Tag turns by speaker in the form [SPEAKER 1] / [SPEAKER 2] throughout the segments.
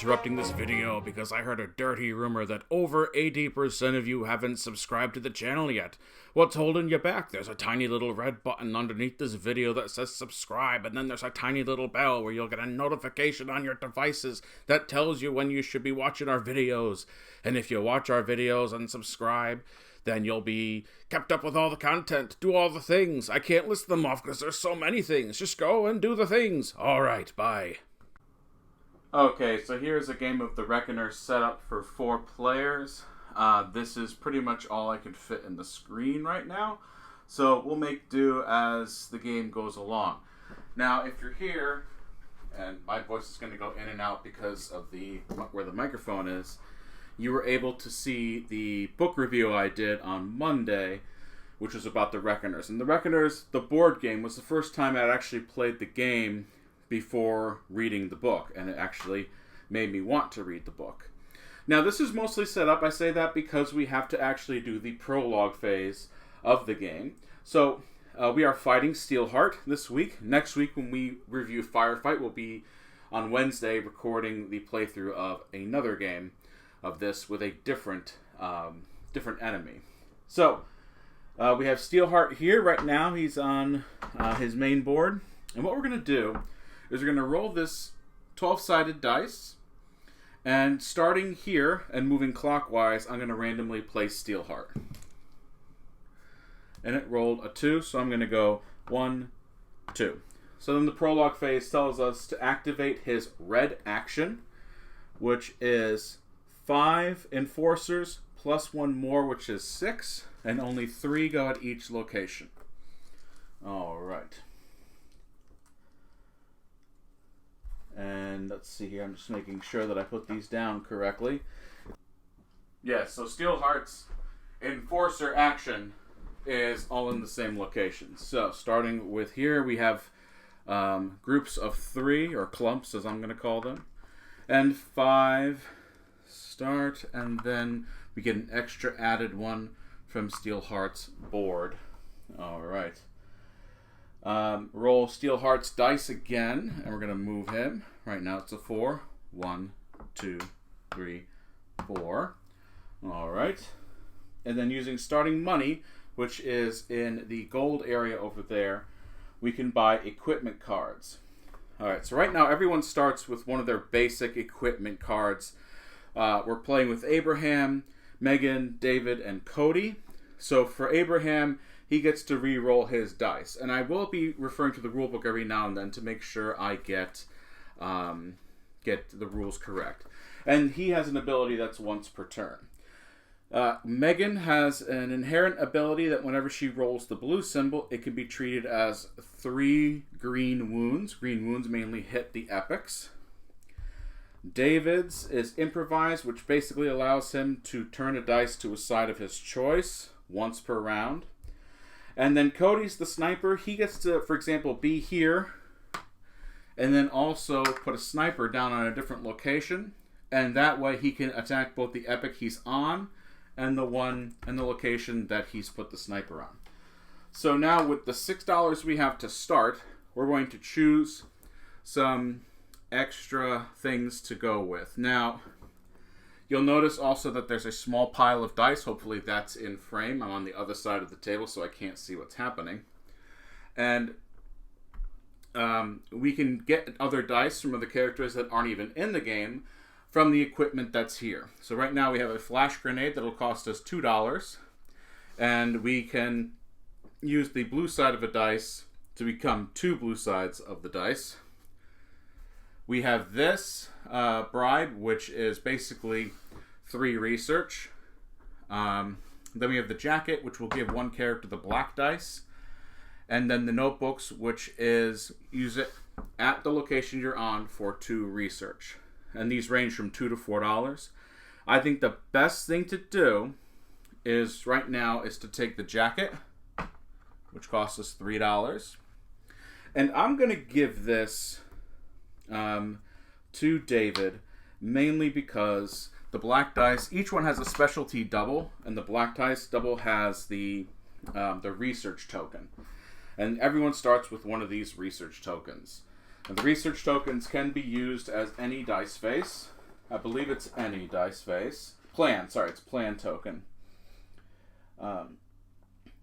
[SPEAKER 1] interrupting this video because I heard a dirty rumor that over 80% of you haven't subscribed to the channel yet. What's holding you back? There's a tiny little red button underneath this video that says subscribe, and then there's a tiny little bell where you'll get a notification on your devices that tells you when you should be watching our videos. And if you watch our videos and subscribe, then you'll be kept up with all the content, do all the things. I can't list them off because there's so many things. Just go and do the things. Alright, bye. Okay, so here's a game of the Reckoner set up for 4 players. This is pretty much all I could fit in the screen right now. So we'll make do as the game goes along. Now, if you're here, and my voice is going to go in and out because of where the microphone is, you were able to see the book review I did on Monday, which was about the Reckoners. And the Reckoners, the board game, was the first time I'd actually played the game before reading the book, and it actually made me want to read the book. Now, this is mostly set up, I say that because we have to actually do the prologue phase of the game. So, we are fighting Steelheart this week. Next week, when we review Firefight, we'll be on Wednesday recording the playthrough of another game of this with a different enemy. So, we have Steelheart here right now. He's on his main board. And what we're going to do is we're going to roll this 12-sided dice, and starting here and moving clockwise, I'm going to randomly place Steelheart. And it rolled a 2, so I'm going to go 1, 2. So then the prologue phase tells us to activate his red action, which is 5 enforcers plus 1 more, which is 6, and only 3 go at each location. All right. And let's see here, I'm just making sure that I put these down correctly. Yeah, so Steelheart's enforcer action is all in the same location. So starting with here, we have groups of 3, or clumps as I'm going to call them, and 5 start, and then we get an extra added one from Steelheart's board. All right. Roll Steelheart's dice again, and we're going to move him. Right now it's a 4. 1, 2, 3, 4. All right. And then using starting money, which is in the gold area over there, we can buy equipment cards. All right, so right now everyone starts with one of their basic equipment cards. We're playing with Abraham, Megan, David, and Cody. So for Abraham, he gets to re-roll his dice. And I will be referring to the rulebook every now and then to make sure I get the rules correct. And he has an ability that's once per turn. Megan has an inherent ability that whenever she rolls the blue symbol, it can be treated as 3 green wounds. Green wounds mainly hit the epics. David's is improvised, which basically allows him to turn a dice to a side of his choice once per round. And then Cody's the sniper. He gets to, for example, be here and then also put a sniper down on a different location. And that way he can attack both the epic he's on and the one and the location that he's put the sniper on. So now with the $6 we have to start, we're going to choose some extra things to go with. Now, you'll notice also that there's a small pile of dice. Hopefully that's in frame. I'm on the other side of the table, so I can't see what's happening. And we can get other dice from other characters that aren't even in the game from the equipment that's here. So right now we have a flash grenade that'll cost us $2. And we can use the blue side of a dice to become 2 blue sides of the dice. We have this bribe, which is basically 3 research. Then we have the jacket, which will give 1 character the black dice. And then the notebooks, which is use it at the location you're on for 2 research. And these range from $2 to $4. I think the best thing to do is right now is to take the jacket, which costs us $3. And I'm going to give this to David, mainly because the black dice, each one has a specialty double, and the black dice double has the research token. And everyone starts with one of these research tokens. And the research tokens can be used as any dice face. I believe it's any dice face. Plan, sorry, it's plan token.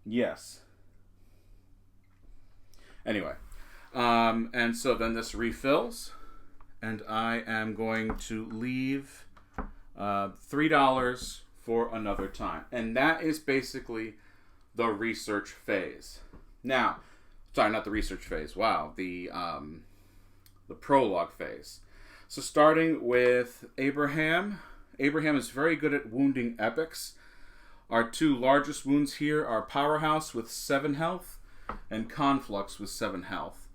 [SPEAKER 1] Yes. Anyway. And so then this refills. And I am going to leave $3 for another time. And that is basically the research phase. Now, sorry, not the research phase. Wow, the prologue phase. So starting with Abraham. Abraham is very good at wounding epics. Our two largest wounds here are Powerhouse with 7 health and Conflux with 7 health.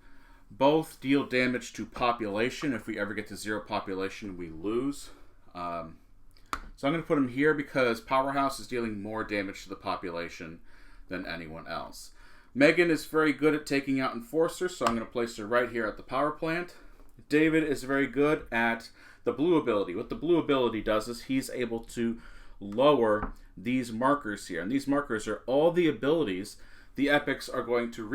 [SPEAKER 1] Both deal damage to population. If we ever get to 0 population, we lose. So I'm going to put him here because Powerhouse is dealing more damage to the population than anyone else. Megan is very good at taking out Enforcers, so I'm going to place her right here at the power plant. David is very good at the blue ability. What the blue ability does is he's able to lower these markers here. And these markers are all the abilities the epics are going to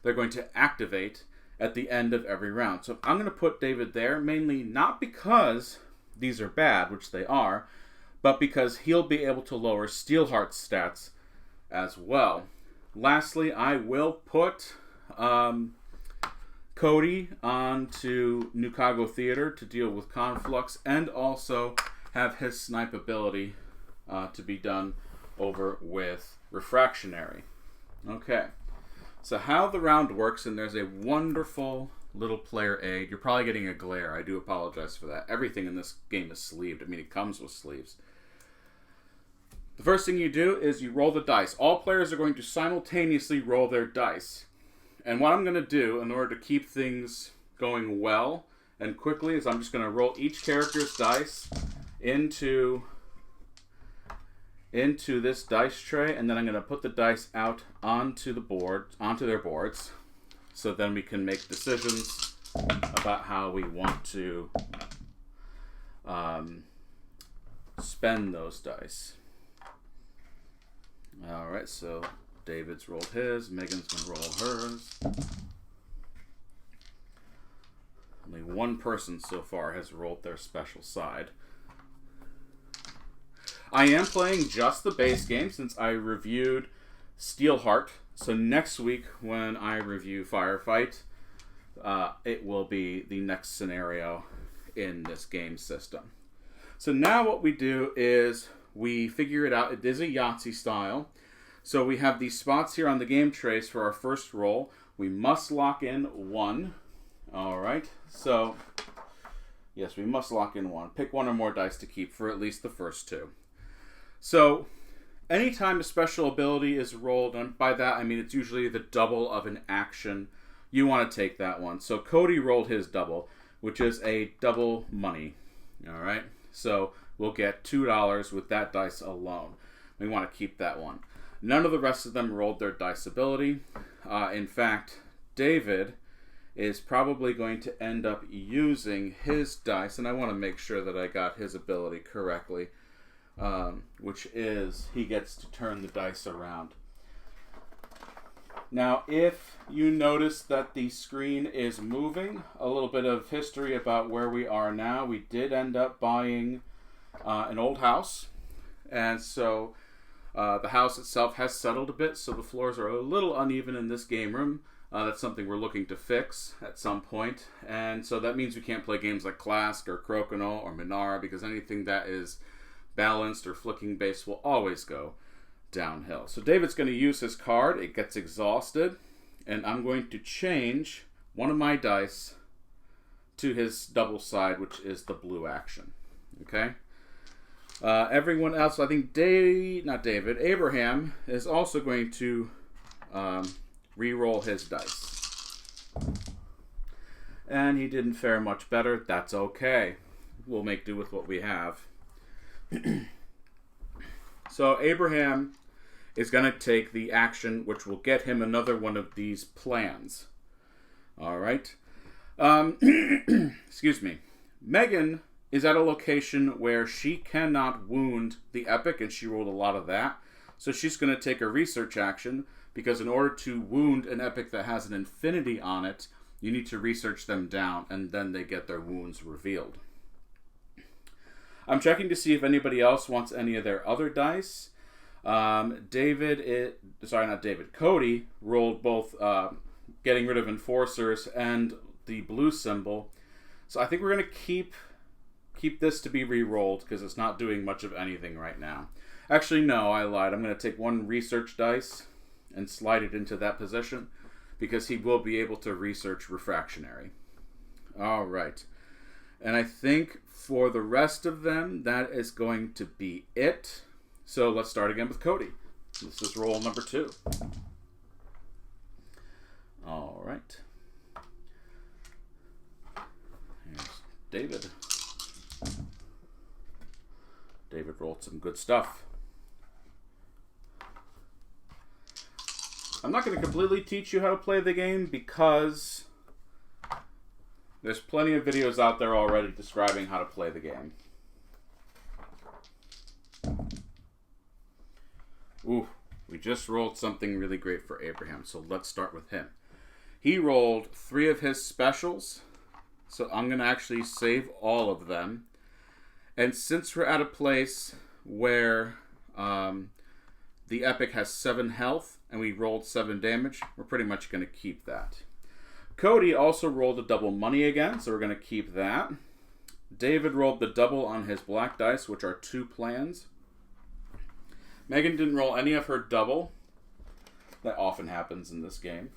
[SPEAKER 1] they're going to activate at the end of every round. So I'm going to put David there, mainly not because these are bad, which they are, but because he'll be able to lower Steelheart's stats as well. Lastly, I will put Cody onto Nukago Theater to deal with Conflux, and also have his snipe ability to be done over with Refractionary. Okay, so how the round works, and there's a wonderful little player aid. You're probably getting a glare. I do apologize for that. Everything in this game is sleeved. I mean, it comes with sleeves. The first thing you do is you roll the dice. All players are going to simultaneously roll their dice. And what I'm going to do in order to keep things going well and quickly is I'm just going to roll each character's dice into this dice tray, and then I'm going to put the dice out onto their boards, so then we can make decisions about how we want to spend those dice. Alright, so David's rolled his, Megan's going to roll hers. Only one person so far has rolled their special side. I am playing just the base game since I reviewed Steelheart. So next week when I review Firefight, it will be the next scenario in this game system. So now what we do is we figure it out. It is a Yahtzee style. So we have these spots here on the game trays for our first roll. We must lock in 1. Alright, so yes, we must lock in 1. Pick 1 or more dice to keep for at least the first 2. So anytime a special ability is rolled, and by that I mean it's usually the double of an action, you want to take that one. So Cody rolled his double, which is a double money. Alright, so we'll get $2 with that dice alone. We want to keep that one. None of the rest of them rolled their dice ability. In fact, David is probably going to end up using his dice, and I want to make sure that I got his ability correctly, which is he gets to turn the dice around. Now, if you notice that the screen is moving, a little bit of history about where we are now. We did end up buying an old house, and so the house itself has settled a bit, so the floors are a little uneven in this game room. That's something we're looking to fix at some point. And so that means we can't play games like Clask or Crokinole or Minara, because anything that is balanced or flicking base will always go downhill. So David's going to use his card. It gets exhausted. And I'm going to change one of my dice to his double side, which is the blue action. Okay? Everyone else, I think Abraham is also going to re-roll his dice. And he didn't fare much better. That's okay. We'll make do with what we have. So Abraham is going to take the action, which will get him another one of these plans. All right. Excuse me. Megan is at a location where she cannot wound the epic, and she rolled a lot of that. So she's going to take a research action, because in order to wound an epic that has an infinity on it, you need to research them down, and then they get their wounds revealed. I'm checking to see if anybody else wants any of their other dice. Cody rolled both getting rid of enforcers and the blue symbol. So I think we're going to keep this to be re-rolled because it's not doing much of anything right now. Actually, no, I lied. I'm going to take one research dice and slide it into that position because he will be able to research refractionary. All right. And I think for the rest of them, that is going to be it. So let's start again with Cody. This is roll number 2. All right. Here's David. David rolled some good stuff. I'm not going to completely teach you how to play the game because there's plenty of videos out there already describing how to play the game. Ooh, we just rolled something really great for Abraham, so let's start with him. He rolled 3 of his specials, so I'm going to actually save all of them. And since we're at a place where the epic has 7 health and we rolled 7 damage, we're pretty much going to keep that. Cody also rolled a double money again, so we're going to keep that. David rolled the double on his black dice, which are 2 plans. Megan didn't roll any of her double. That often happens in this game.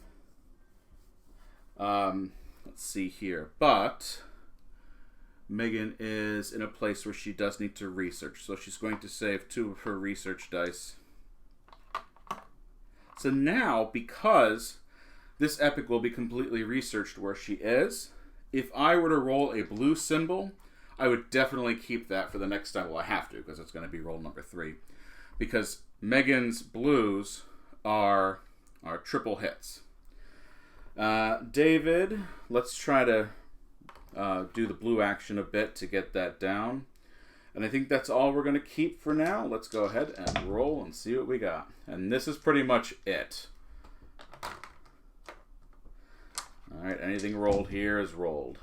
[SPEAKER 1] Let's see here. But Megan is in a place where she does need to research, so she's going to save 2 of her research dice. So now, because this epic will be completely researched where she is, if I were to roll a blue symbol, I would definitely keep that for the next time. Well, I have to, because it's going to be roll number 3. Because Megan's blues are triple hits. David, let's try to do the blue action a bit to get that down. And I think that's all we're going to keep for now. Let's go ahead and roll and see what we got. And this is pretty much it. Alright, anything rolled here is rolled.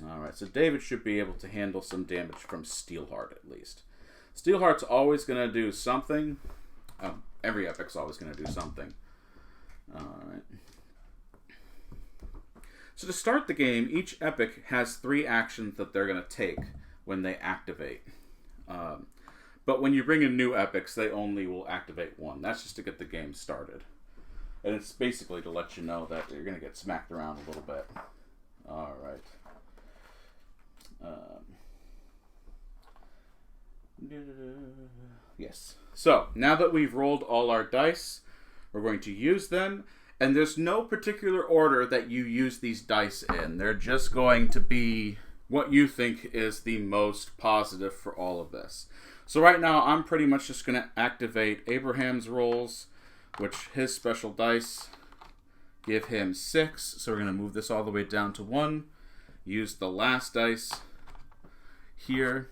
[SPEAKER 1] Alright, so David should be able to handle some damage from Steelheart at least. Steelheart's always going to do something. Every epic's always going to do something. Alright. So to start the game, each epic has 3 actions that they're going to take when they activate. But when you bring in new epics, they only will activate 1. That's just to get the game started. And it's basically to let you know that you're going to get smacked around a little bit. Alright. Yes. So, now that we've rolled all our dice, we're going to use them. And there's no particular order that you use these dice in. They're just going to be what you think is the most positive for all of this. So right now, I'm pretty much just going to activate Abraham's rolls, which his special dice give him 6. So we're going to move this all the way down to 1. Use the last dice here.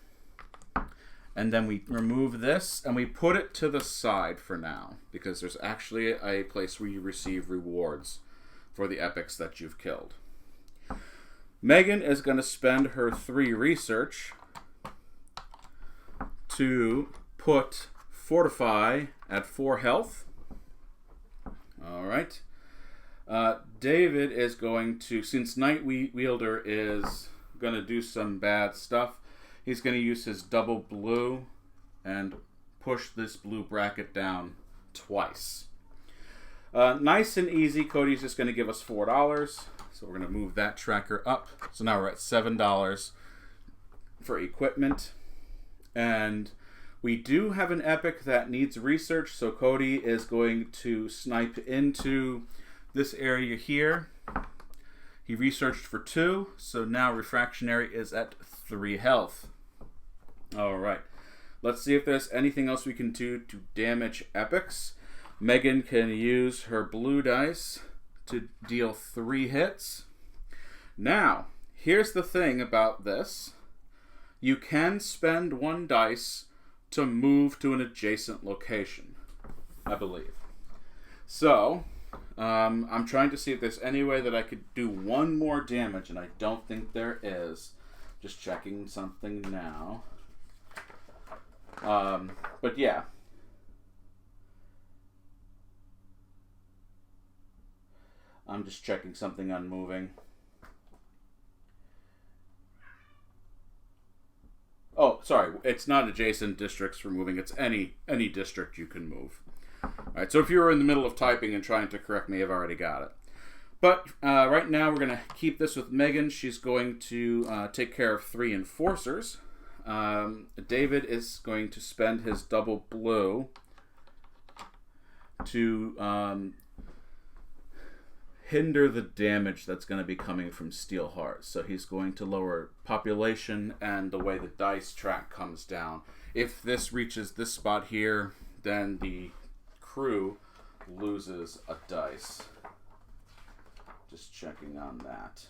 [SPEAKER 1] And then we remove this and we put it to the side for now, because there's actually a place where you receive rewards for the epics that you've killed. Megan is going to spend her 3 research to put Fortify at 4 health. Alright. David is going to, since Night Wielder is going to do some bad stuff, he's going to use his double blue and push this blue bracket down twice. Nice and easy. Cody's just going to give us $4. So we're going to move that tracker up. So now we're at $7 for equipment. And we do have an epic that needs research. So Cody is going to snipe into this area here. He researched for 2. So now refractionary is at 3 health. Alright, let's see if there's anything else we can do to damage epics. Megan can use her blue dice to deal 3 hits. Now, here's the thing about this. You can spend 1 dice to move to an adjacent location, I believe. So, I'm trying to see if there's any way that I could do one more damage, and I don't think there is. Just checking something now. But yeah. I'm just checking something on moving. Oh, sorry. It's not adjacent districts for moving. It's any district you can move. Alright, so if you were in the middle of typing and trying to correct me, I've already got it. But right now we're going to keep this with Megan. She's going to take care of 3 enforcers. David is going to spend his double blue to hinder the damage that's going to be coming from Steelheart. So he's going to lower population and the way the dice track comes down. If this reaches this spot here, then the crew loses a dice. Just checking on that.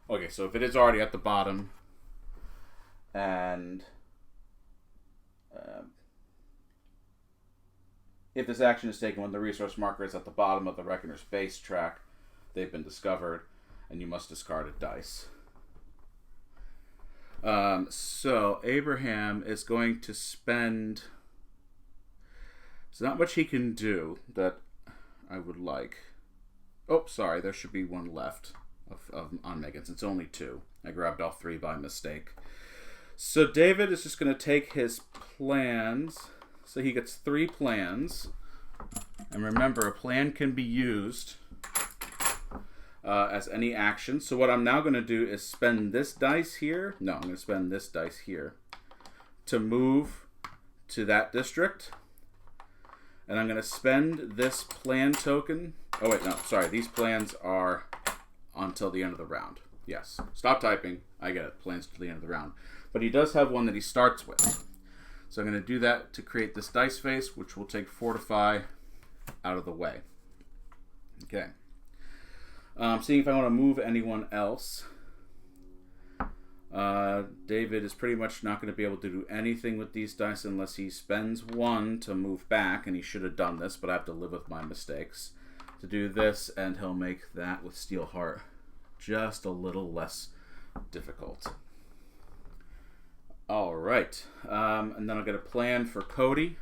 [SPEAKER 1] Okay, so if it is already at the bottom, and if this action is taken when the resource marker is at the bottom of the Reckoner's base track, they've been discovered, and you must discard a dice. So Abraham is going to spend... There's not much he can do that I would like. Oh, sorry, there should be one left on Megan's. It's only 2. I grabbed all 3 by mistake. So David is just going to take his plans. So he gets 3 plans. And remember, a plan can be used as any action. So what I'm now going to do is spend this dice here. No, I'm going to spend this dice here to move to that district. And I'm going to spend this plan token. Oh, wait, no, sorry. These plans are until the end of the round. Yes. Stop typing. I get it. Plans till the end of the round. But he does have one that he starts with. So I'm going to do that to create this dice face, which will take Fortify out of the way. Okay. Seeing if I want to move anyone else. David is pretty much not going to be able to do anything with these dice unless he spends 1 to move back, and he should have done this, but I have to live with my mistakes. To do this, and he'll make that with Steelheart just a little less difficult. Alright, and then I'll get a plan for Cody,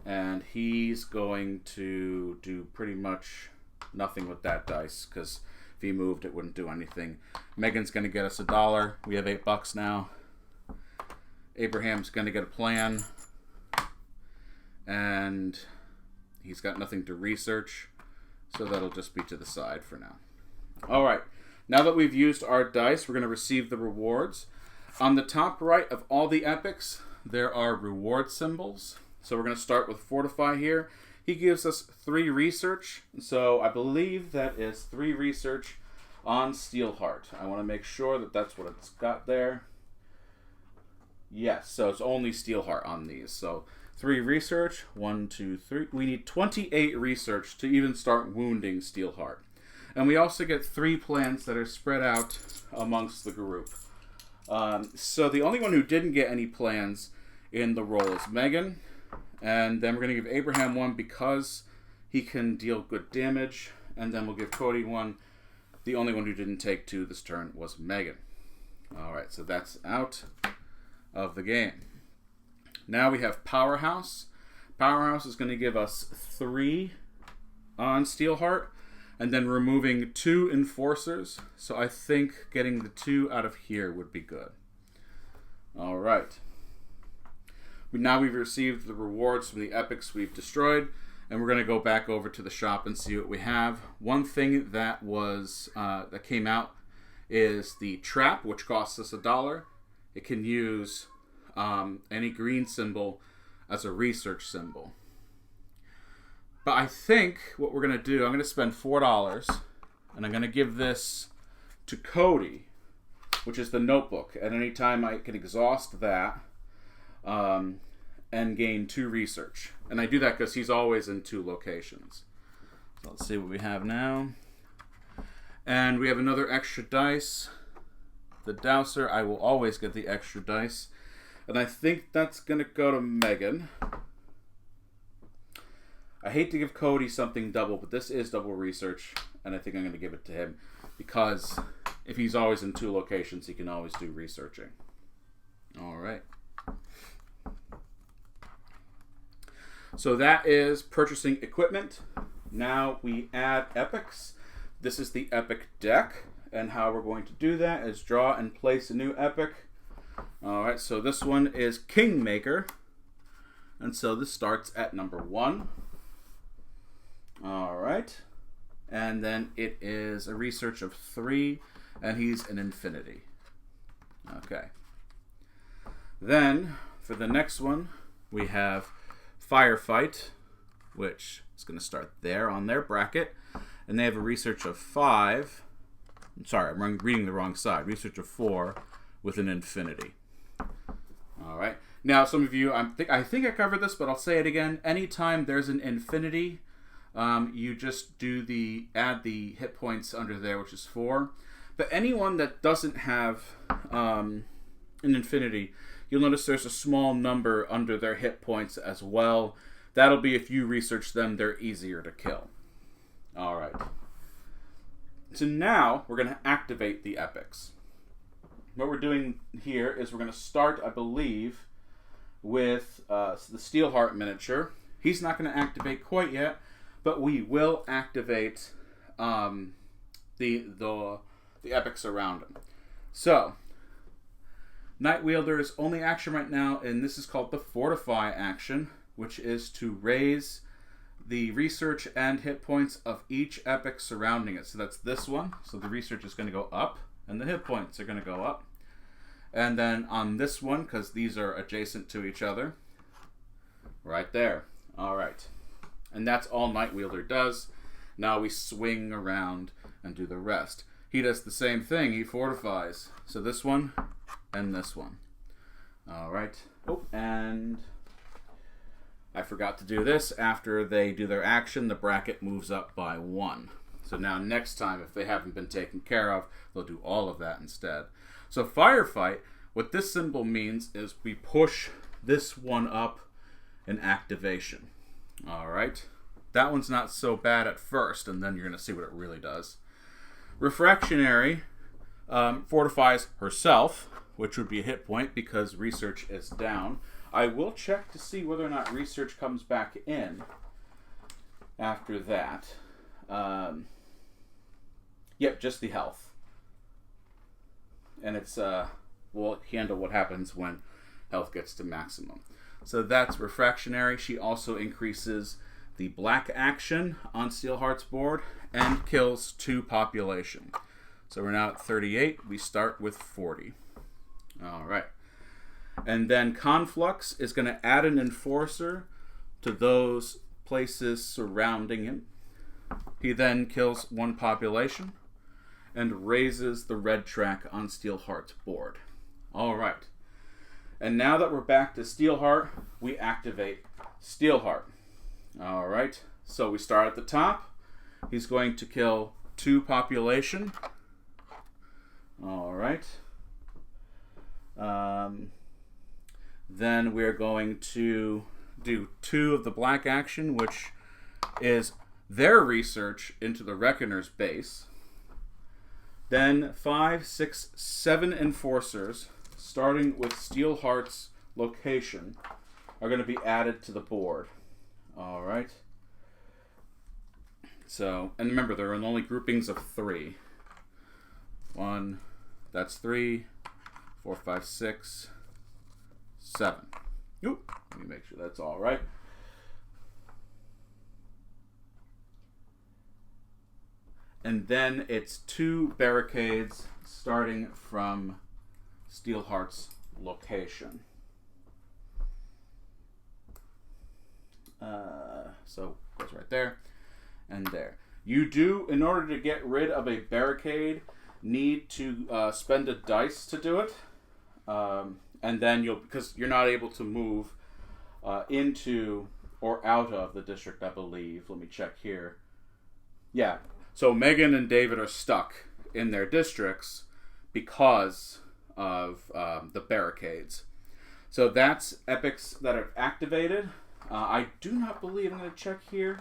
[SPEAKER 1] and he's going to do pretty much nothing with that dice, because if he moved, it wouldn't do anything. Megan's going to get us $1. We have $8 now. Abraham's going to get a plan. And he's got nothing to research. So that'll just be to the side for now. Alright. Now that we've used our dice, we're going to receive the rewards. On the top right of all the epics, there are reward symbols. So we're going to start with Fortify here. He gives us 3 research, so I believe that is 3 research on Steelheart. I want to make sure that that's what it's got there. Yes, so it's only Steelheart on these. So 3 research, 1, 2, 3. We need 28 research to even start wounding Steelheart. And we also get 3 plans that are spread out amongst the group. So the only one who didn't get any plans in the roll is Megan. And then we're going to give Abraham 1 because he can deal good damage. And then we'll give Cody 1. The only one who didn't take 2 this turn was Megan. Alright, so that's out of the game. Now we have Powerhouse. Powerhouse is going to give us 3 on Steelheart. And then removing 2 enforcers. So I think getting the 2 out of here would be good. Alright. Now we've received the rewards from the epics we've destroyed, and we're going to go back over to the shop and see what we have. One thing that was that came out is the trap, which costs us $1. It can use any green symbol as a research symbol. But I think what we're going to do, I'm going to spend $4, and I'm going to give this to Cody, which is the notebook. At any time I can exhaust that. And gain 2 research. And I do that because he's always in 2 locations. So let's see what we have now. And we have another extra dice. The Douser, I will always get the extra dice. And I think that's going to go to Megan. I hate to give Cody something double, but this is double research, and I think I'm going to give it to him because if he's always in 2 locations, he can always do researching. All right. So that is purchasing equipment. Now we add epics. This is the epic deck, and how we're going to do that is draw and place a new epic. All right, so this one is Kingmaker, and so this starts at number 1. All right, and then it is a research of 3, and he's an infinity. Okay. Then for the next one, we have Firefight, which is going to start there on their bracket, and they have a research of 5. I'm sorry, I'm reading the wrong side. Research of 4 with an infinity. All right. Now, some of you, I think I covered this, but I'll say it again. Anytime there's an infinity, you just add the hit points under there, which is 4. But anyone that doesn't have an infinity, you'll notice there's a small number under their hit points as well. That'll be if you research them, they're easier to kill. All right. So now we're going to activate the epics. What we're doing here is we're going to start, I believe, with the Steelheart miniature. He's not going to activate quite yet, but we will activate the epics around him. So, Night Wielder's only action right now, and this is called the Fortify Action, which is to raise the research and hit points of each epic surrounding it. So that's this one. So the research is going to go up, and the hit points are going to go up. And then on this one, because these are adjacent to each other, right there. All right. And that's all Night Wielder does. Now we swing around and do the rest. He does the same thing. He fortifies. So this one and this one. All right. Oh, and I forgot to do this. After they do their action, the bracket moves up by 1. So now next time, if they haven't been taken care of, they'll do all of that instead. So Firefight, what this symbol means is we push this one up in activation. All right. That one's not so bad at first, and then you're going to see what it really does. Refractionary fortifies herself, which would be a hit point because research is down. I will check to see whether or not research comes back in after that. Yep, just the health. And it's we'll handle what happens when health gets to maximum. So that's refractionary. She also increases the black action on Steelheart's board and kills 2 population. So we're now at 38. We start with 40. All right. And then Conflux is going to add an enforcer to those places surrounding him. He then kills 1 population and raises the red track on Steelheart's board. All right. And now that we're back to Steelheart, we activate Steelheart. All right. So we start at the top. He's going to kill 2 population. All right. Then we're going to do 2 of the black action, which is their research into the Reckoner's base. Then 5, 6, 7 enforcers, starting with Steelheart's location, are going to be added to the board. All right. So, and remember, there are only groupings of 3. 1, that's 3, 4, 5, 6, 7. Oop, let me make sure that's all right. And then it's 2 barricades starting from Steelheart's location. So it goes right there and there. You do, in order to get rid of a barricade, need to spend a dice to do it. And then because you're not able to move into or out of the district, I believe. Let me check here. Yeah. So Megan and David are stuck in their districts because of the barricades. So that's epics that are activated. I do not believe, I'm going to check here.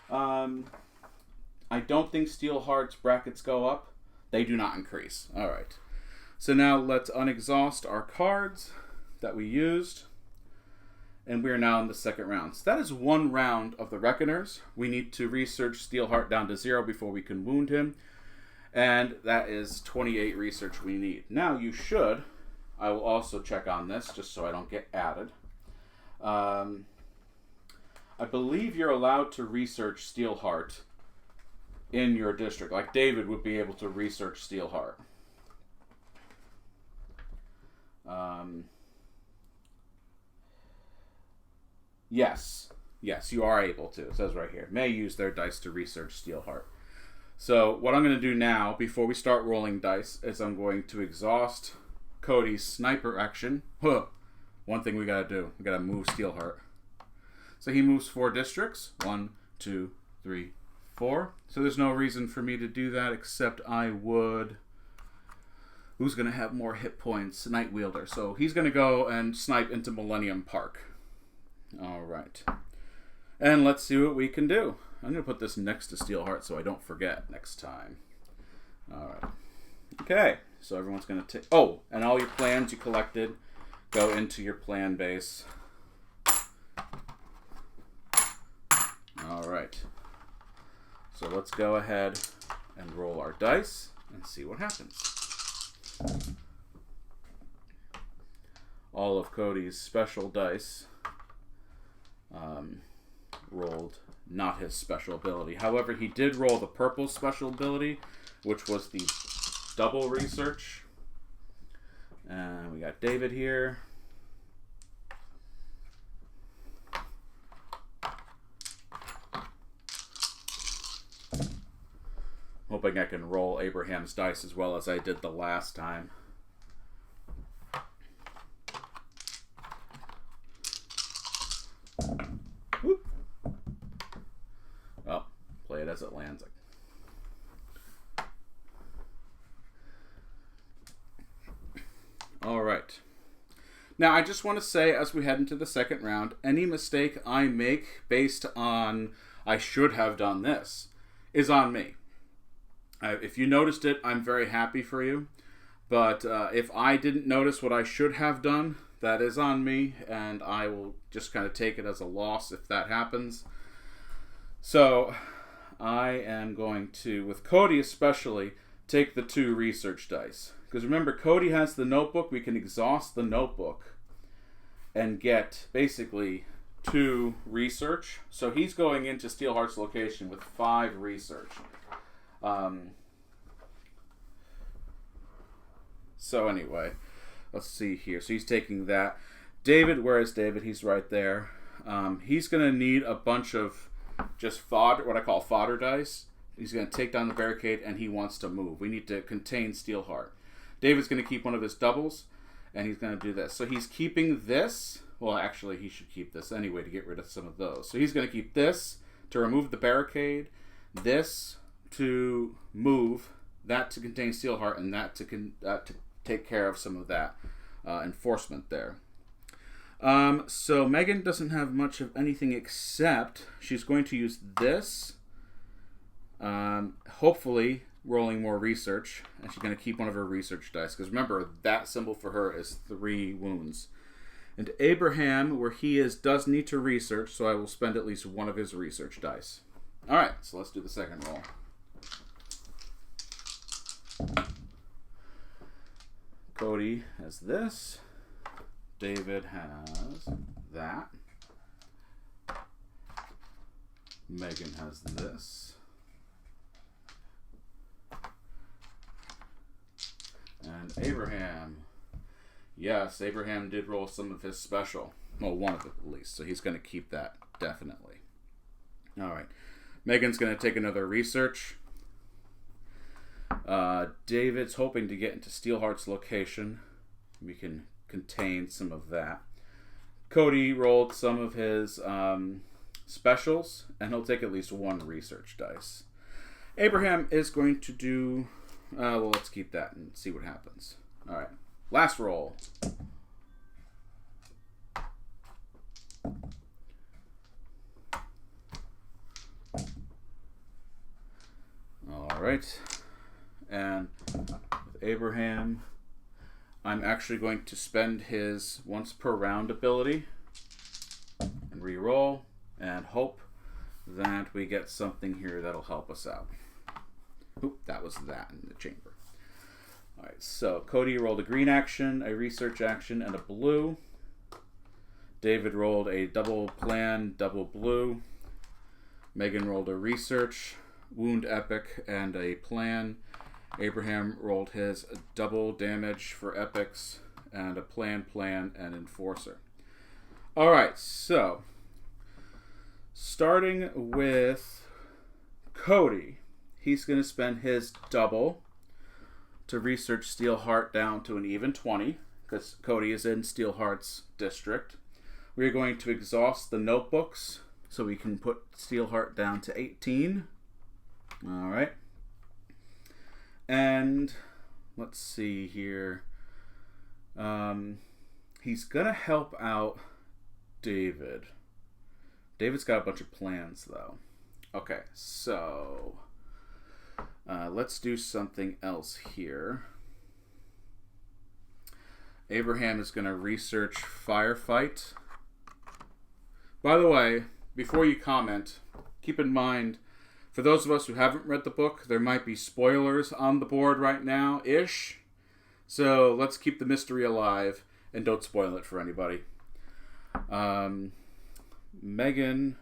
[SPEAKER 1] I don't think Steelheart's brackets go up. They do not increase. All right. So now let's unexhaust our cards that we used. And we are now in the second round. So that is one round of the Reckoners. We need to research Steelheart down to 0 before we can wound him. And that is 28 research we need. Now you should, I will also check on this just so I don't get added. I believe you're allowed to research Steelheart in your district. Like David would be able to research Steelheart. Yes, you are able to. It says right here, may use their dice to research Steelheart. So what I'm going to do now, before we start rolling dice, is I'm going to exhaust Cody's sniper action. One thing we got to do, we got to move Steelheart. So he moves 4 districts. 1, 2, 3, 4. So there's no reason for me to do that, except I would... Who's going to have more hit points? Night Wielder. So he's going to go and snipe into Millennium Park. All right. And let's see what we can do. I'm going to put this next to Steelheart so I don't forget next time. All right. Okay. So everyone's going to take... Oh, and all your plans you collected go into your plan base. All right. So let's go ahead and roll our dice and see what happens. All of Cody's special dice rolled not his special ability. However, he did roll the purple special ability, which was the double research. And we got David here. Hoping I can roll Abraham's dice as well as I did the last time. Whoop. Well, play it as it lands. All right. Now, I just want to say, as we head into the second round, any mistake I make based on I should have done this is on me. If you noticed it, I'm very happy for you. But if I didn't notice what I should have done, that is on me, and I will just kind of take it as a loss if that happens. So I am going to, with Cody especially, take the 2 research dice. Because remember, Cody has the notebook. We can exhaust the notebook and get basically 2 research. So he's going into Steelheart's location with 5 research. So anyway, let's see here. So he's taking that. David, where is David? He's right there. He's going to need a bunch of just fodder, what I call fodder dice. He's going to take down the barricade, and he wants to move. We need to contain Steelheart. David's going to keep one of his doubles, and he's going to do this. So he's keeping this. Well, actually, he should keep this anyway to get rid of some of those. So he's going to keep this to remove the barricade, this to move, that to contain Steelheart, and that to take care of some of that enforcement there. So Megan doesn't have much of anything except she's going to use this, hopefully rolling more research, and she's going to keep one of her research dice, because remember, that symbol for her is 3 wounds. And Abraham, where he is, does need to research, so I will spend at least one of his research dice. Alright, so let's do the second roll. Cody has this. David has that. Megan has this. And Abraham. Yes, Abraham did roll some of his special. Well, one of it at least. So he's going to keep that, definitely. Alright. Megan's going to take another research. David's hoping to get into Steelheart's location. We can contain some of that. Cody rolled some of his specials, and he'll take at least 1 research dice. Abraham is going to do... well, let's keep that and see what happens. Alright, last roll. right. And with Abraham, I'm actually going to spend his once per round ability and re-roll and hope that we get something here that'll help us out. Oop, that was that in the chamber. Alright, so Cody rolled a green action, a research action, and a blue. David rolled a double plan, double blue. Megan rolled a research, wound epic, and a plan. Abraham rolled his double damage for epics, and a plan, and enforcer. Alright, so starting with Cody, he's going to spend his double to research Steelheart down to an even 20, because Cody is in Steelheart's district. We're going to exhaust the notebooks so we can put Steelheart down to 18. Alright. And let's see here. He's going to help out David. David's got a bunch of plans, though. Okay, so let's do something else here. Abraham is going to research Firefight. By the way, before you comment, keep in mind, for those of us who haven't read the book, there might be spoilers on the board right now-ish. So let's keep the mystery alive and don't spoil it for anybody. Megan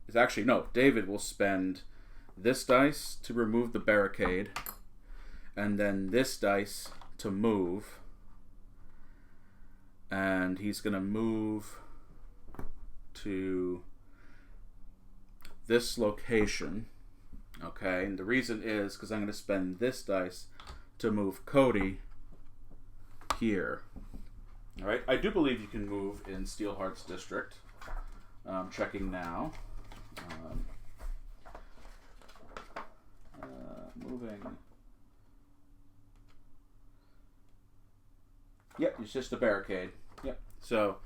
[SPEAKER 1] is actually, no, David will spend this dice to remove the barricade, and then this dice to move. And he's going to move to this location. Okay, and the reason is because I'm going to spend this dice to move Cody here. Alright, I do believe you can move in Steelheart's district. Checking now. Moving. Yep, it's just a barricade. Yep. So,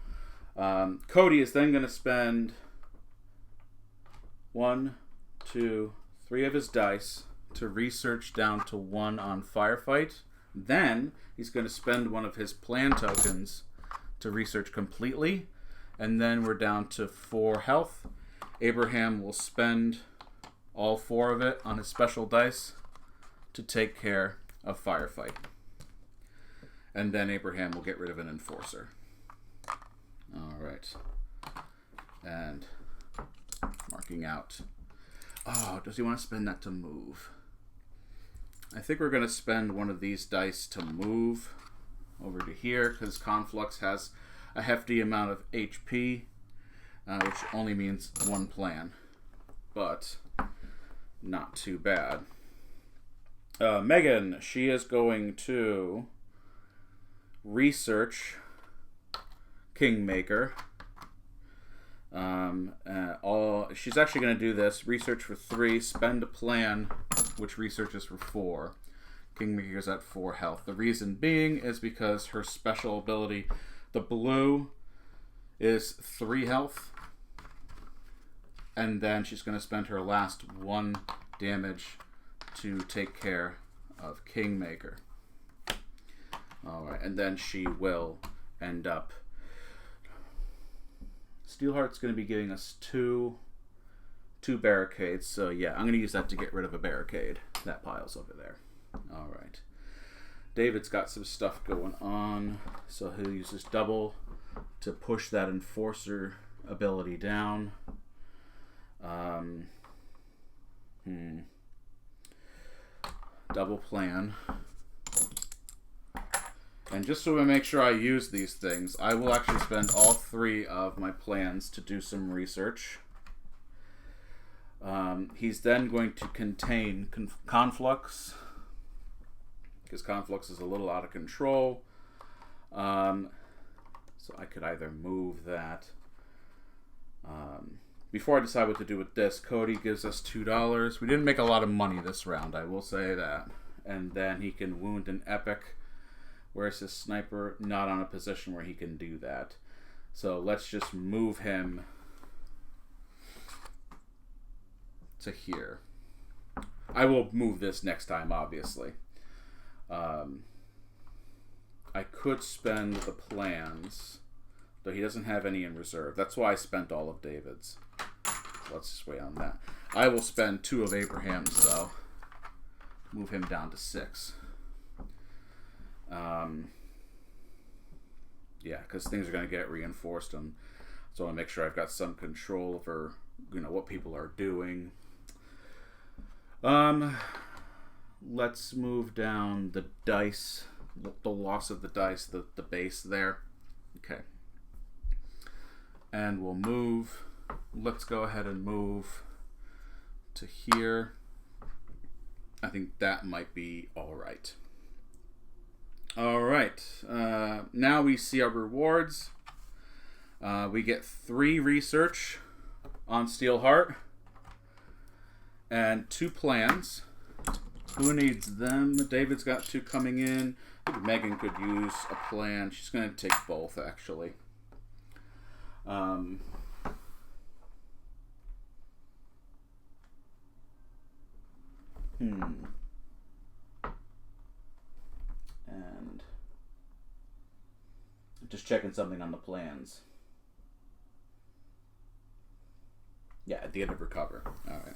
[SPEAKER 1] Cody is then going to spend 1, 2, 3 of his dice to research down to 1 on Firefight. Then he's going to spend one of his plan tokens to research completely. And then we're down to 4 health. Abraham will spend all 4 of it on his special dice to take care of Firefight. And then Abraham will get rid of an enforcer. Alright. And marking out. Oh, does he want to spend that to move? I think we're going to spend one of these dice to move over to here, because Conflux has a hefty amount of HP, which only means 1 plan. But not too bad. Megan, she is going to research Kingmaker. She's actually going to do this. Research for 3, spend a plan, which researches for 4. Kingmaker's at 4 health. The reason being is because her special ability, the blue, is 3 health. And then she's going to spend her last 1 damage to take care of Kingmaker. Alright, and then she will end up... Steelheart's going to be giving us two barricades. So yeah, I'm going to use that to get rid of a barricade. That pile's over there. Alright. David's got some stuff going on. So he'll use his double to push that enforcer ability down. Double plan. And just so I make sure I use these things, I will actually spend all 3 of my plans to do some research. He's then going to contain Conflux, because Conflux is a little out of control. So I could either move that. Before I decide what to do with this, Cody gives us $2. We didn't make a lot of money this round, I will say that. And then he can wound an epic. Where's his sniper? Not on a position where he can do that. So let's just move him to here. I will move this next time, obviously. I could spend the plans, though he doesn't have any in reserve. That's why I spent all of David's. So let's just wait on that. I will spend 2 of Abraham's, though. Move him down to 6. Yeah, because things are going to get reinforced, and so I want to make sure I've got some control over, what people are doing. Let's move down the dice, the loss of the dice, the base there. Okay. And we'll move. Let's go ahead and move to here. I think that might be all right. All right. Now we see our rewards. We get 3 research on Steelheart and 2 plans. Who needs them? David's got 2 coming in. I think Megan could use a plan. She's going to take both, actually. And just checking something on the plans. Yeah, at the end of recover. All right.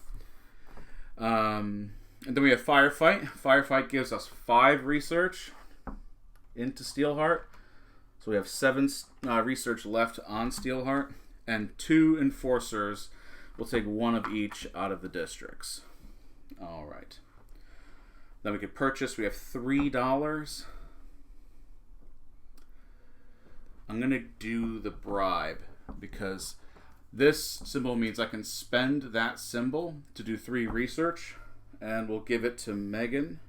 [SPEAKER 1] And then we have Firefight. Firefight gives us 5 research into Steelheart. So we have 7 research left on Steelheart. And 2 enforcers. We'll take 1 of each out of the districts. All right. Then we can purchase. We have $3. I'm going to do the bribe because this symbol means I can spend that symbol to do 3 research, and we'll give it to Megan.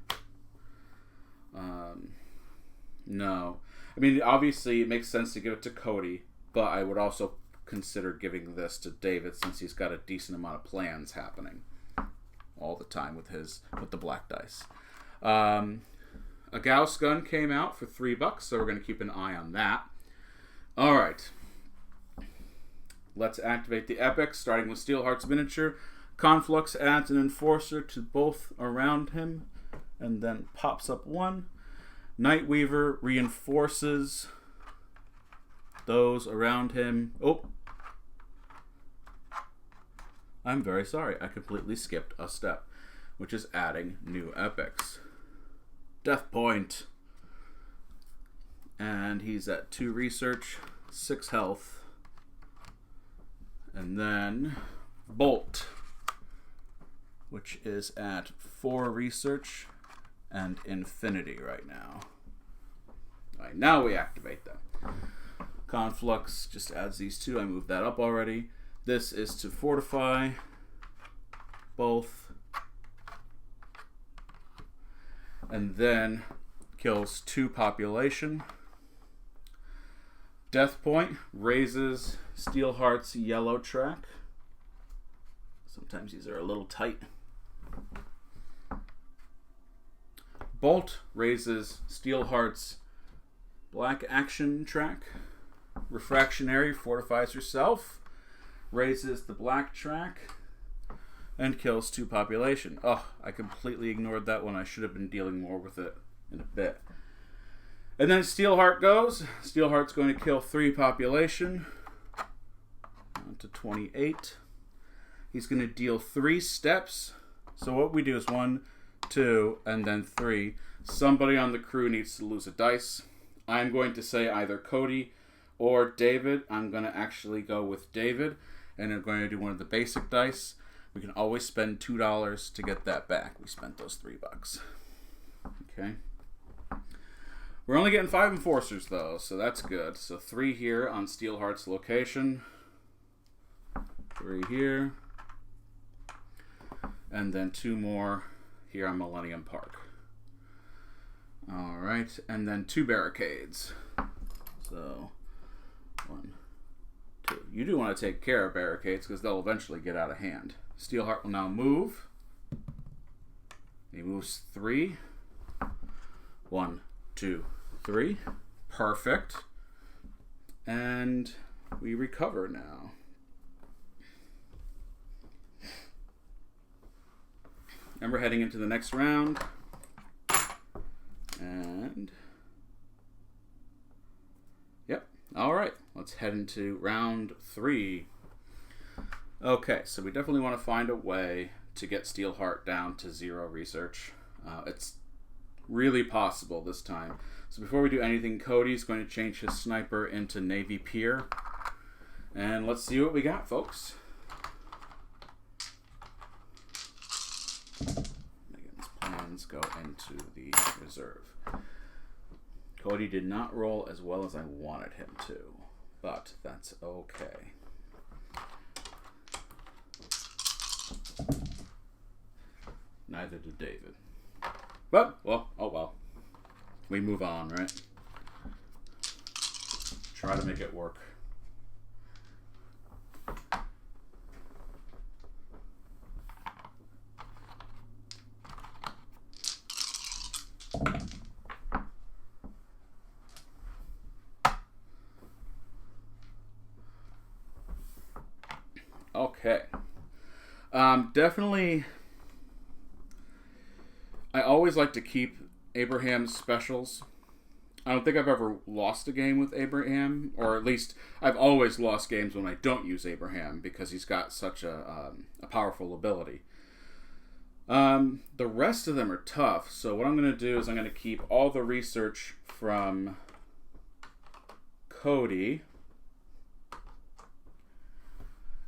[SPEAKER 1] No. I mean, obviously it makes sense to give it to Cody, but I would also consider giving this to David since he's got a decent amount of plans happening all the time with the black dice. A Gauss gun came out for $3, so we're going to keep an eye on that. All right. Let's activate the epics, starting with Steelheart's miniature. Conflux adds an enforcer to both around him, and then pops up 1. Nightweaver reinforces those around him. Oh, I'm very sorry. I completely skipped a step, which is adding new epics. Death Point. And he's at 2 research, 6 health. And then Bolt, which is at 4 research and infinity right now. All right, now we activate them. Conflux just adds these 2. I moved that up already. This is to fortify both. And then kills 2 population. Death Point raises Steelheart's yellow track. Sometimes these are a little tight. Bolt raises Steelheart's black action track. Refractionary fortifies herself, raises the black track, and kills 2 population. Oh, I completely ignored that one. I should have been dealing more with it in a bit. And then Steelheart goes. Steelheart's going to kill 3 population. On to 28. He's going to deal 3 steps. So what we do is 1, 2, and then 3. Somebody on the crew needs to lose a dice. I'm going to say either Cody or David. I'm going to actually go with David. And I'm going to do one of the basic dice. We can always spend $2 to get that back. We spent those $3. Okay. We're only getting 5 enforcers, though, so that's good. So 3 here on Steelheart's location. 3 here. And then 2 more here on Millennium Park. Alright, and then 2 barricades. So, 1, 2. You do want to take care of barricades because they'll eventually get out of hand. Steelheart will now move. He moves 3. 1, 2, 3. Perfect. And we recover now. And we're heading into the next round. And... Yep. Alright. Let's head into round 3. Okay, so we definitely want to find a way to get Steelheart down to 0 research. It's really possible this time. So before we do anything, Cody's going to change his sniper into Navy Pier. And let's see what we got, folks. Megan's plans go into the reserve. Cody did not roll as well as I wanted him to, but that's okay. Neither did David. But, well, oh well. We move on, right? Try to make it work. Okay. Definitely, I always like to keep Abraham's specials. I don't think I've ever lost a game with Abraham, or at least I've always lost games when I don't use Abraham because he's got such a powerful ability. The rest of them are tough, so what I'm going to do is I'm going to keep all the research from Cody.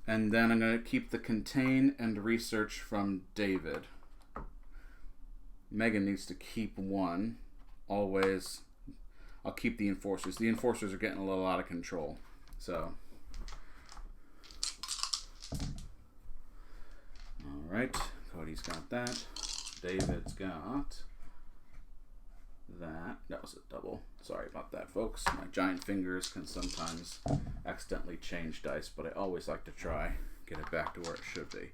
[SPEAKER 1] And then I'm going to keep the contain and research from David. Megan needs to keep one. Always. I'll keep the enforcers. The enforcers are getting a little out of control. So. Alright. Cody's got that. David's got that. That was a double. Sorry about that, folks. My giant fingers can sometimes accidentally change dice, but I always like to try get it back to where it should be.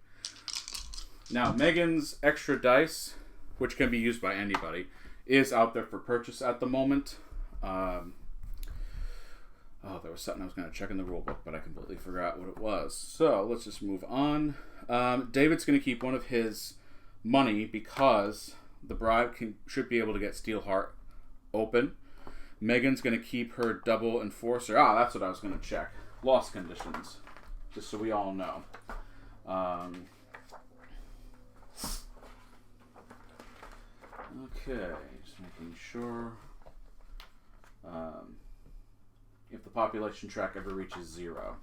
[SPEAKER 1] Now, Megan's extra dice, which can be used by anybody, is out there for purchase at the moment. Oh, there was something I was going to check in the rulebook, but I completely forgot what it was. So, let's just move on. David's going to keep one of his money because the bribe should be able to get Steelheart open. Megan's going to keep her double enforcer. That's what I was going to check. Loss conditions. Just so we all know. Okay, just making sure. If the population track ever reaches 0.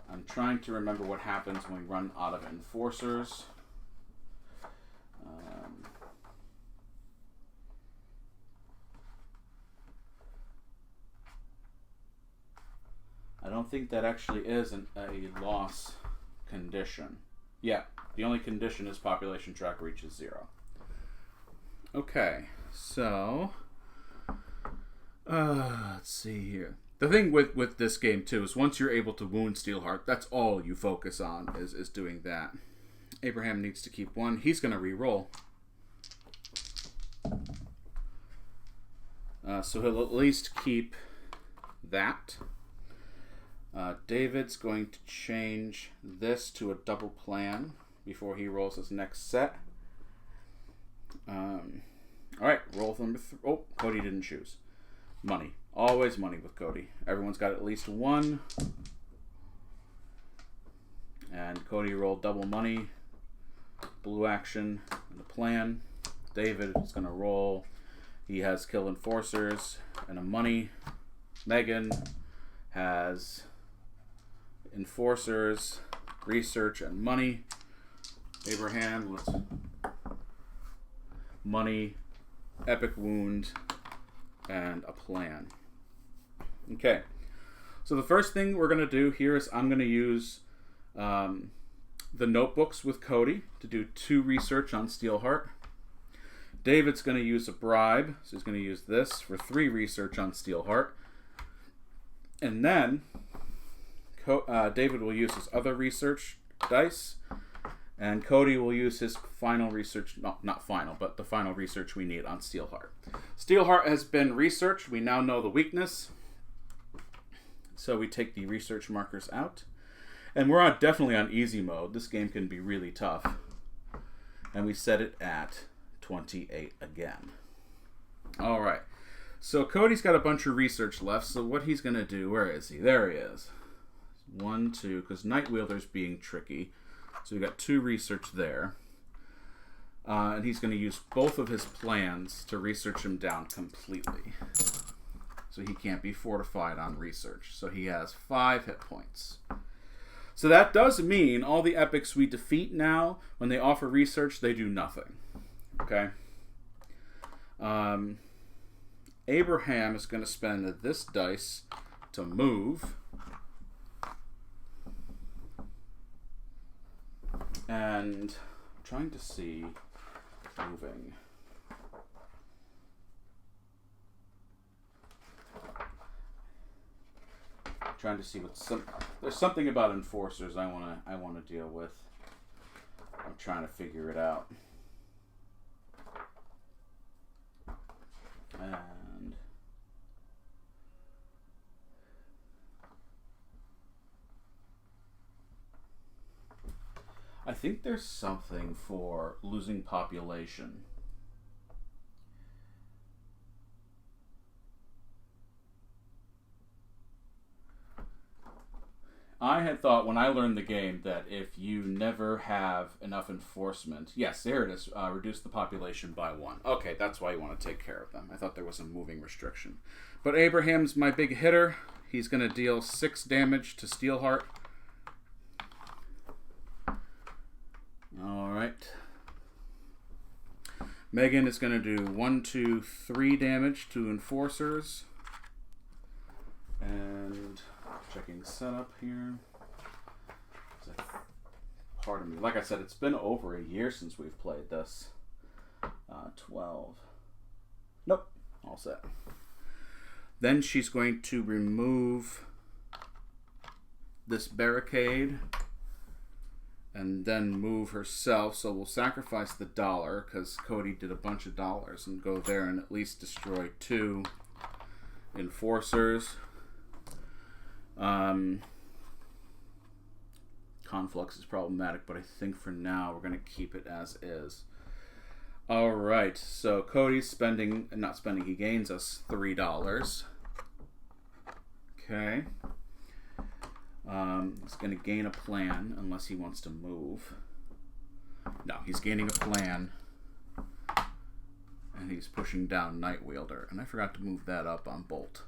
[SPEAKER 1] I'm trying to remember what happens when we run out of enforcers. I don't think that actually is a loss condition. Yeah, the only condition is population track reaches 0. Okay, so let's see here. The thing with this game too is once you're able to wound Steelheart, that's all you focus on is doing that. Abraham needs to keep one. He's going to re-roll. So he'll at least keep that. David's going to change this to a double plan before he rolls his next set. Alright, roll number 3. Oh, Cody didn't choose. Money. Always money with Cody. Everyone's got at least one. And Cody rolled double money. Blue action and the plan. David is going to roll. He has kill enforcers and a money. Megan has enforcers, research, and money. Abraham, money, epic wound, and a plan. Okay, so the first thing we're going to do here is I'm going to use the notebooks with Cody to do 2 research on Steelheart. David's going to use a bribe, so he's going to use this for 3 research on Steelheart. And then David will use his other research dice, and Cody will use his final research, no, not final, but the final research we need on Steelheart. Steelheart has been researched. We now know the weakness. So we take the research markers out. And we're definitely on easy mode. This game can be really tough. And we set it at 28 again. All right. So Cody's got a bunch of research left. So what he's going to do, where is he? There he is. 1, 2, because Night Wielder's being tricky. So we got 2 research there. And he's going to use both of his plans to research him down completely. So he can't be fortified on research. So he has 5 hit points. So that does mean all the epics we defeat now, when they offer research, they do nothing. Okay? Abraham is going to spend this dice to move. And I'm trying to see moving. Trying to see what's there's something about enforcers I want to deal with. I'm trying to figure it out. And I think there's something for losing population. I had thought when I learned the game that if you never have enough enforcement... Yes, there it is. Reduce the population by 1. Okay, that's why you want to take care of them. I thought there was a moving restriction. But Abraham's my big hitter. He's going to deal 6 damage to Steelheart. Alright. Megan is going to do 1, 2, 3 damage to Enforcers. And... checking setup here. Pardon me. Like I said, it's been over a year since we've played this. 12. Nope. All set. Then she's going to remove this barricade and then move herself. So we'll sacrifice the $1 because Cody did a bunch of dollars and go there and at least destroy 2 Enforcers. Conflux is problematic, but I think for now we're going to keep it as is. Alright, so Cody's spending, not spending, he gains us $3. Okay. He's going to gain a plan unless he wants to move. No, he's gaining a plan. And he's pushing down Night Wielder. And I forgot to move that up on Bolt.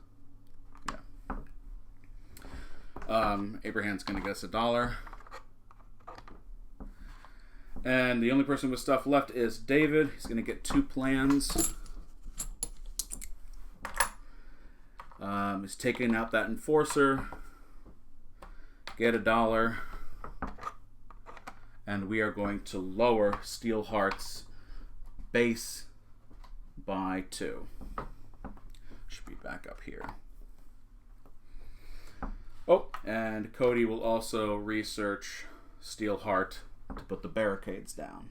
[SPEAKER 1] Abraham's going to get us $1. And the only person with stuff left is David. He's going to get 2 plans. He's taking out that Enforcer. Get $1. And we are going to lower Steelheart's base by 2. Should be back up here. Oh, and Cody will also research Steelheart to put the barricades down.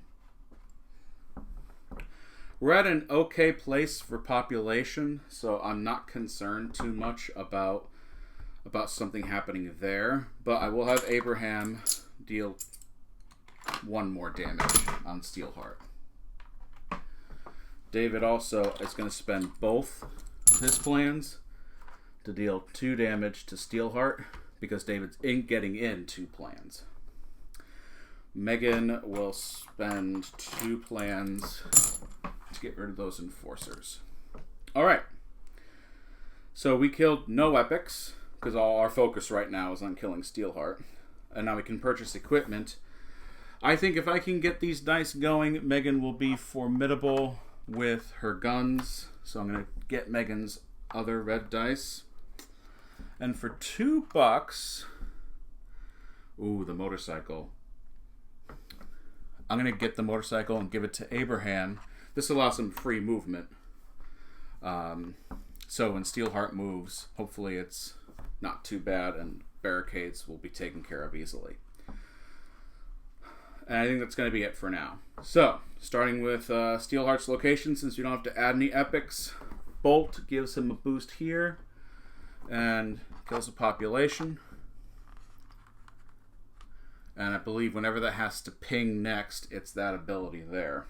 [SPEAKER 1] We're at an okay place for population, so I'm not concerned too much about something happening there. But I will have Abraham deal 1 more damage on Steelheart. David also is going to spend both his plans to deal 2 damage to Steelheart because David's getting in 2 plans. Megan will spend 2 plans to get rid of those Enforcers. Alright. So we killed no epics because all our focus right now is on killing Steelheart. And now we can purchase equipment. I think if I can get these dice going, Megan will be formidable with her guns. So I'm going to get Megan's other red dice. And for $2, ooh, the motorcycle. I'm going to get the motorcycle and give it to Abraham. This allows him free movement. So when Steelheart moves, hopefully it's not too bad and barricades will be taken care of easily. And I think that's going to be it for now. So, starting with Steelheart's location, since we don't have to add any epics, Bolt gives him a boost here. And kills the population. And I believe whenever that has to ping next, it's that ability there.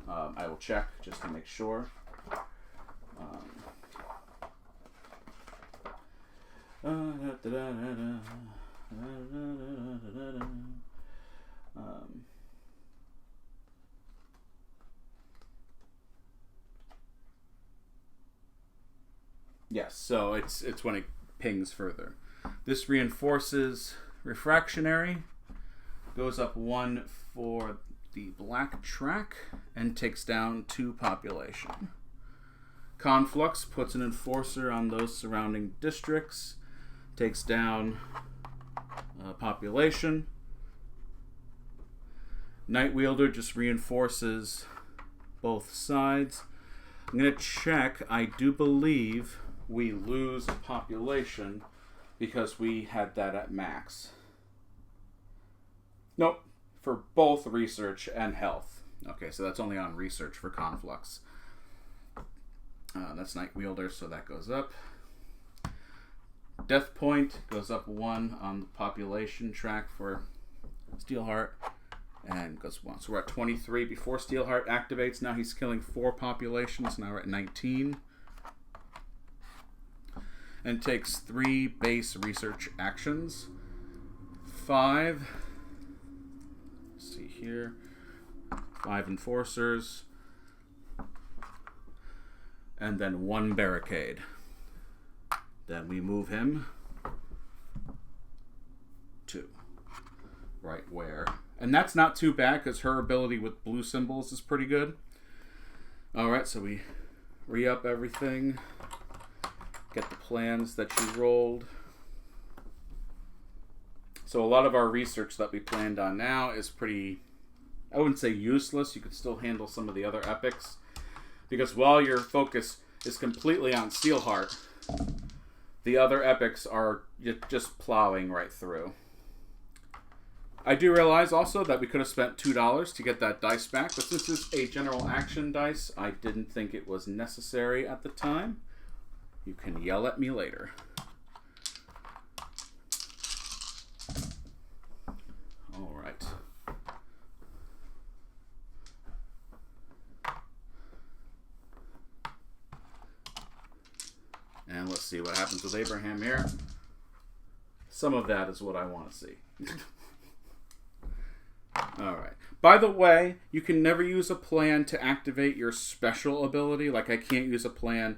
[SPEAKER 1] I will check just to make sure. Yes, so it's when it pings further. This reinforces refractionary, goes up 1 for the black track, and takes down 2 population. Conflux puts an enforcer on those surrounding districts, takes down population. Night Wielder just reinforces both sides. I'm going to check. I do believe we lose population because we had that at max. Nope, for both research and health. Okay, so that's only on research for Conflux. That's Night Wielder, so that goes up. Death Point goes up 1 on the population track for Steelheart, and goes 1. So we're at 23 before Steelheart activates. Now he's killing 4 populations. Now we're at 19. And takes 3 base research actions. 5. Let's see here. 5 enforcers. And then 1 barricade. Then we move him to right where. And that's not too bad because her ability with blue symbols is pretty good. Alright, so we re-up everything. Get the plans that she rolled. So a lot of our research that we planned on now is pretty, I wouldn't say useless. You could still handle some of the other epics. Because while your focus is completely on Steelheart, the other epics are just plowing right through. I do realize also that we could have spent $2 to get that dice back, but since this is a general action dice, I didn't think it was necessary at the time. You can yell at me later. All right. And let's see what happens with Abraham here. Some of that is what I want to see. Alright. By the way, you can never use a plan to activate your special ability. Like, I can't use a plan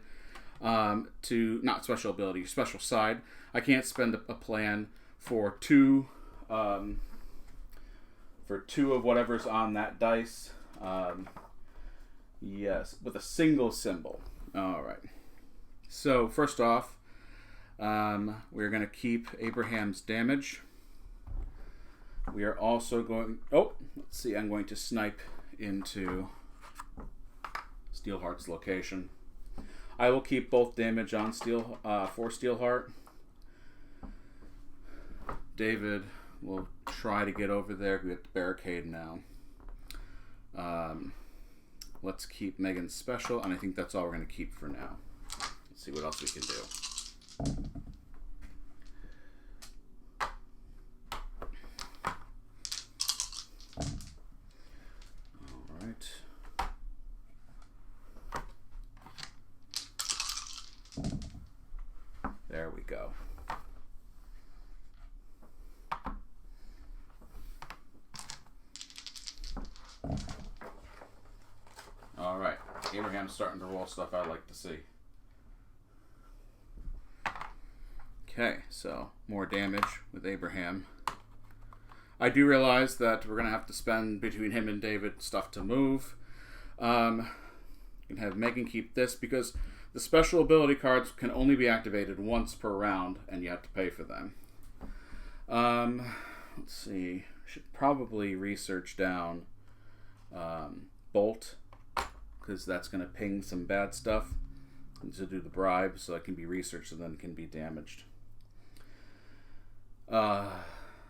[SPEAKER 1] not special ability, special side. I can't spend a plan for 2 of whatever's on that dice. Yes, with a single symbol. Alright. So, first off, we're going to keep Abraham's damage. We are also going... Oh, let's see. I'm going to snipe into Steelheart's location. I will keep both damage on for Steelheart. David will try to get over there. We have the barricade now. Let's keep Megan's special, and I think that's all we're going to keep for now. Let's see what else we can do. All right. There we go. All right. Abraham's starting to roll stuff I like to see. Okay, so more damage with Abraham. I do realize that we're going to have to spend between him and David stuff to move. You can have Megan keep this because the special ability cards can only be activated once per round and you have to pay for them. Let's see. Should probably research down Bolt because that's going to ping some bad stuff to do the bribe so it can be researched and then it can be damaged.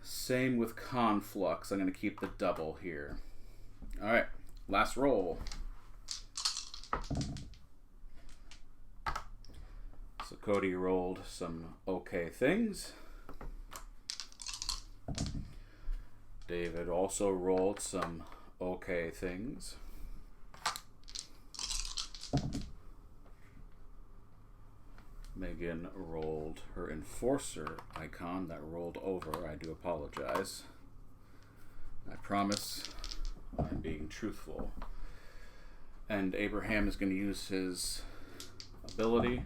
[SPEAKER 1] Same with Conflux. I'm going to keep the double here. Alright, last roll. So Cody rolled some okay things. David also rolled some okay things. Megan rolled her Enforcer icon that rolled over. I do apologize. I promise I'm being truthful. And Abraham is going to use his ability.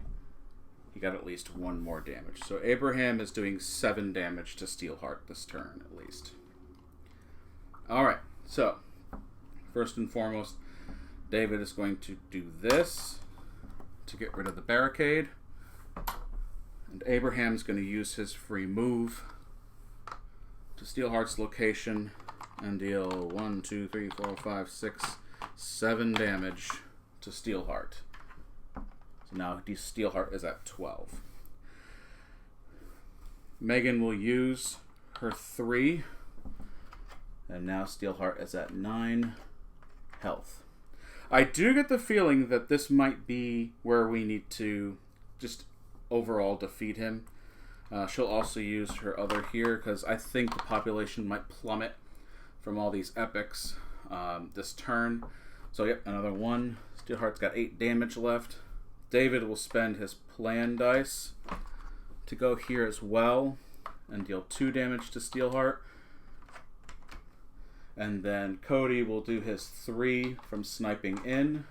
[SPEAKER 1] He got at least 1 more damage. So Abraham is doing 7 damage to Steelheart this turn, at least. Alright, so first and foremost, David is going to do this to get rid of the barricade. And Abraham's going to use his free move to Steelheart's location and deal 1, 2, 3, 4, 5, 6, 7 damage to Steelheart. So now Steelheart is at 12. Megan will use her 3. And now Steelheart is at 9 health. I do get the feeling that this might be where we need to just overall defeat him. She'll also use her other here because I think the population might plummet from all these epics this turn. So yep, another 1. Steelheart's got 8 damage left. David will spend his plan dice to go here as well and deal 2 damage to Steelheart. And then Cody will do his 3 from sniping in.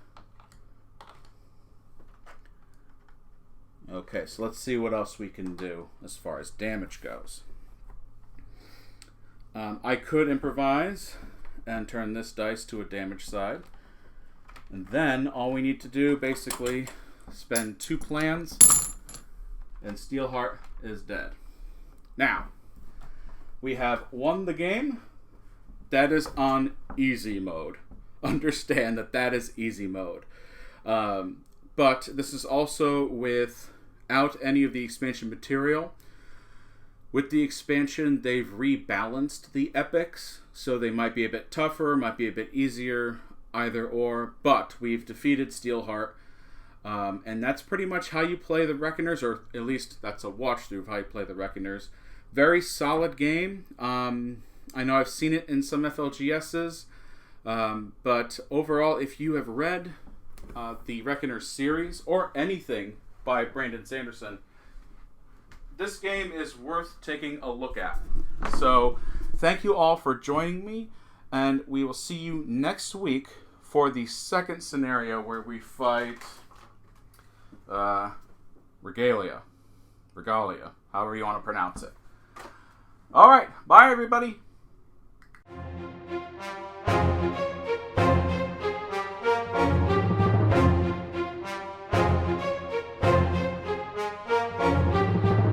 [SPEAKER 1] Okay, so let's see what else we can do as far as damage goes. I could improvise and turn this dice to a damage side. And then all we need to do, basically, spend 2 plans, and Steelheart is dead. Now, we have won the game. That is on easy mode. Understand that that is easy mode. But this is also without any of the expansion material. With the expansion, they've rebalanced the epics, so they might be a bit tougher, might be a bit easier, either or. But we've defeated Steelheart, and that's pretty much how you play the Reckoners, or at least that's a watch through of how you play the Reckoners. Very solid game. I know I've seen it in some FLGSs, but overall, if you have read the Reckoners series or anything by Brandon Sanderson, this game is worth taking a look at. So thank you all for joining me, and we will see you next week for the second scenario where we fight Regalia, however you want to pronounce it. All right, bye everybody.